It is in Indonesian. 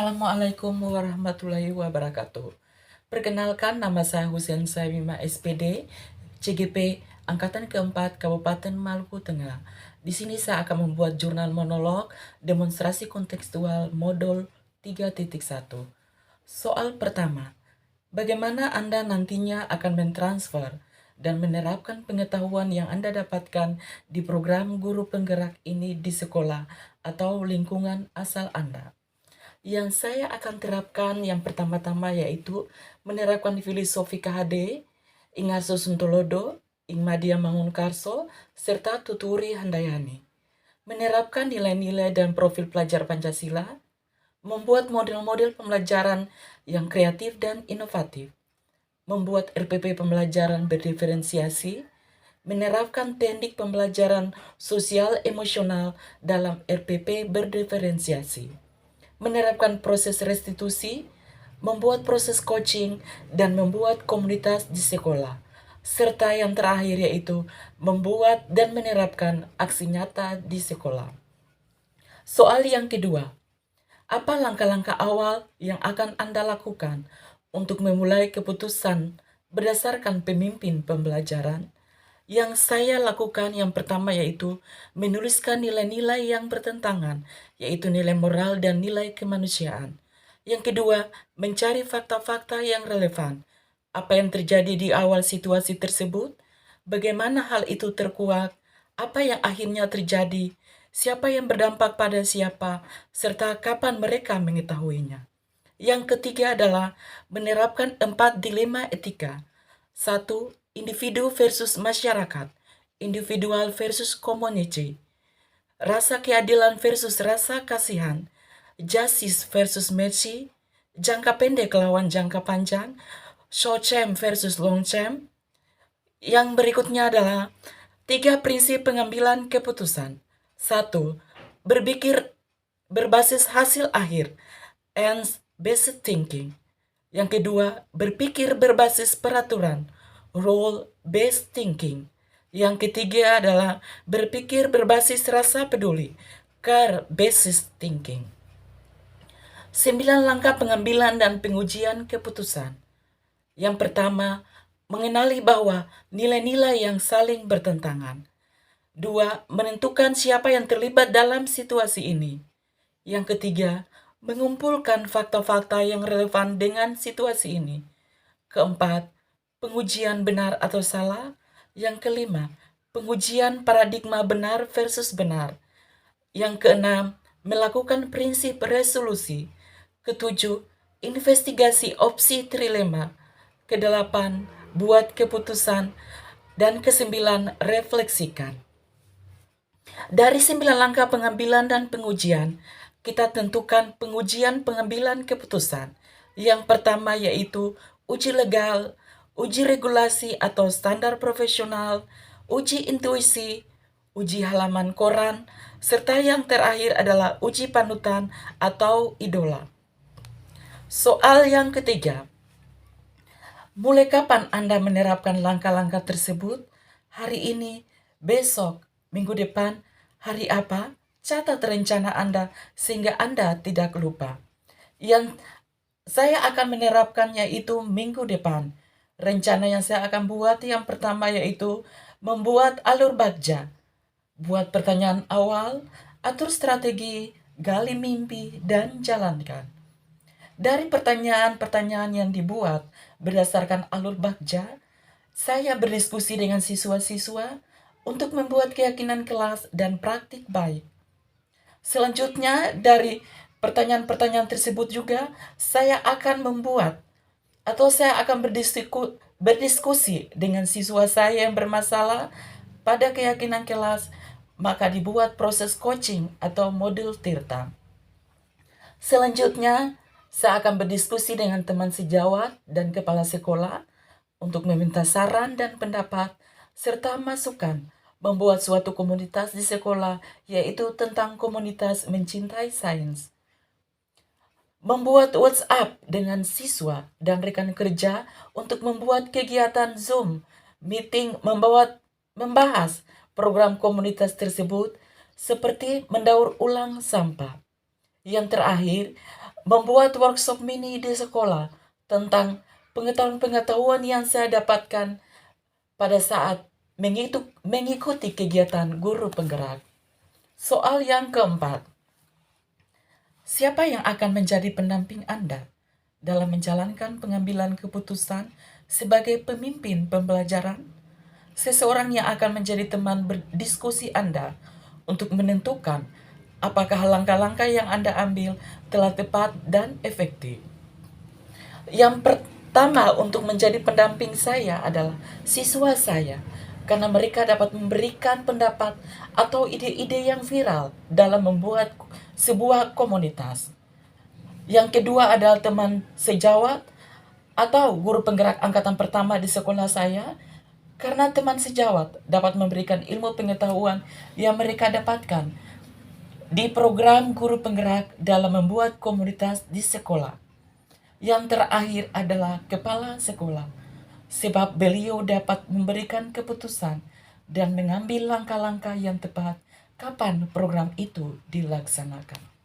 Assalamualaikum warahmatullahi wabarakatuh. Perkenalkan, nama saya Husein Saibima SPD, CGP Angkatan Keempat Kabupaten Maluku Tengah. Di sini saya akan membuat jurnal monolog demonstrasi kontekstual modul 3.1. Soal pertama, bagaimana Anda nantinya akan mentransfer dan menerapkan pengetahuan yang Anda dapatkan di program guru penggerak ini di sekolah atau lingkungan asal Anda? Yang saya akan terapkan yang pertama-tama yaitu menerapkan filosofi KHD, Ingarso Suntolodo, Ingmadia Mangunkarso, serta Tuturi Handayani. Menerapkan nilai-nilai dan profil pelajar Pancasila, membuat model-model pembelajaran yang kreatif dan inovatif, membuat RPP pembelajaran berdiferensiasi, menerapkan teknik pembelajaran sosial emosional dalam RPP berdiferensiasi, menerapkan proses restitusi, membuat proses coaching, dan membuat komunitas di sekolah. Serta yang terakhir yaitu membuat dan menerapkan aksi nyata di sekolah. Soal yang kedua, apa langkah-langkah awal yang akan Anda lakukan untuk memulai keputusan berdasarkan pemimpin pembelajaran? Yang saya lakukan yang pertama yaitu menuliskan nilai-nilai yang bertentangan, yaitu nilai moral dan nilai kemanusiaan. Yang kedua, mencari fakta-fakta yang relevan. Apa yang terjadi di awal situasi tersebut, bagaimana hal itu terkuak, apa yang akhirnya terjadi, siapa yang berdampak pada siapa, serta kapan mereka mengetahuinya. Yang ketiga adalah menerapkan 4 dilema etika. 1. Individu versus masyarakat, individual versus community, rasa keadilan versus rasa kasihan, justice versus mercy, jangka pendek lawan jangka panjang, short term versus long term. Yang berikutnya adalah 3 prinsip pengambilan keputusan. 1. Berpikir berbasis hasil akhir, ends-based thinking. Yang kedua, berpikir berbasis peraturan, rule-based thinking. Yang ketiga adalah berpikir berbasis rasa peduli, care-based thinking. 9 langkah pengambilan dan pengujian keputusan. Yang pertama, mengenali bahwa nilai-nilai yang saling bertentangan. 2. Menentukan siapa yang terlibat dalam situasi ini. Yang ketiga, mengumpulkan fakta-fakta yang relevan dengan situasi ini. Keempat, pengujian benar atau salah. Yang kelima, pengujian paradigma benar versus benar. Yang keenam, melakukan prinsip resolusi. Ketujuh, investigasi opsi trilema. Kedelapan, buat keputusan. Dan kesembilan, refleksikan. Dari 9 langkah pengambilan dan pengujian, kita tentukan pengujian pengambilan keputusan. Yang pertama yaitu uji legal, uji regulasi atau standar profesional, uji intuisi, uji halaman koran, serta yang terakhir adalah uji panutan atau idola. Soal yang ketiga, mulai kapan Anda menerapkan langkah-langkah tersebut? Hari ini, besok, minggu depan, hari apa? Catat rencana Anda sehingga Anda tidak lupa. Yang saya akan menerapkannya itu minggu depan. Rencana yang saya akan buat yang pertama yaitu membuat alur bagja. Buat pertanyaan awal, atur strategi, gali mimpi, dan jalankan. Dari pertanyaan-pertanyaan yang dibuat berdasarkan alur bagja, saya berdiskusi dengan siswa-siswa untuk membuat keyakinan kelas dan praktik baik. Selanjutnya, dari pertanyaan-pertanyaan tersebut juga, saya akan membuat atau saya akan berdiskusi dengan siswa saya yang bermasalah pada keyakinan kelas, maka dibuat proses coaching atau modul Tirta. Selanjutnya, saya akan berdiskusi dengan teman sejawat dan kepala sekolah untuk meminta saran dan pendapat, serta masukan membuat suatu komunitas di sekolah, yaitu tentang komunitas mencintai sains. Membuat WhatsApp dengan siswa dan rekan kerja untuk membuat kegiatan Zoom, meeting, membahas program komunitas tersebut seperti mendaur ulang sampah. Yang terakhir, membuat workshop mini di sekolah tentang pengetahuan-pengetahuan yang saya dapatkan pada saat mengikuti kegiatan guru penggerak. Soal yang keempat, siapa yang akan menjadi pendamping Anda dalam menjalankan pengambilan keputusan sebagai pemimpin pembelajaran? Seseorang yang akan menjadi teman berdiskusi Anda untuk menentukan apakah langkah-langkah yang Anda ambil telah tepat dan efektif. Yang pertama untuk menjadi pendamping saya adalah siswa saya, karena mereka dapat memberikan pendapat atau ide-ide yang viral dalam membuat sebuah komunitas. Yang kedua adalah teman sejawat atau guru penggerak angkatan pertama di sekolah saya, karena teman sejawat dapat memberikan ilmu pengetahuan yang mereka dapatkan di program guru penggerak dalam membuat komunitas di sekolah. Yang terakhir adalah kepala sekolah, sebab beliau dapat memberikan keputusan dan mengambil langkah-langkah yang tepat kapan program itu dilaksanakan.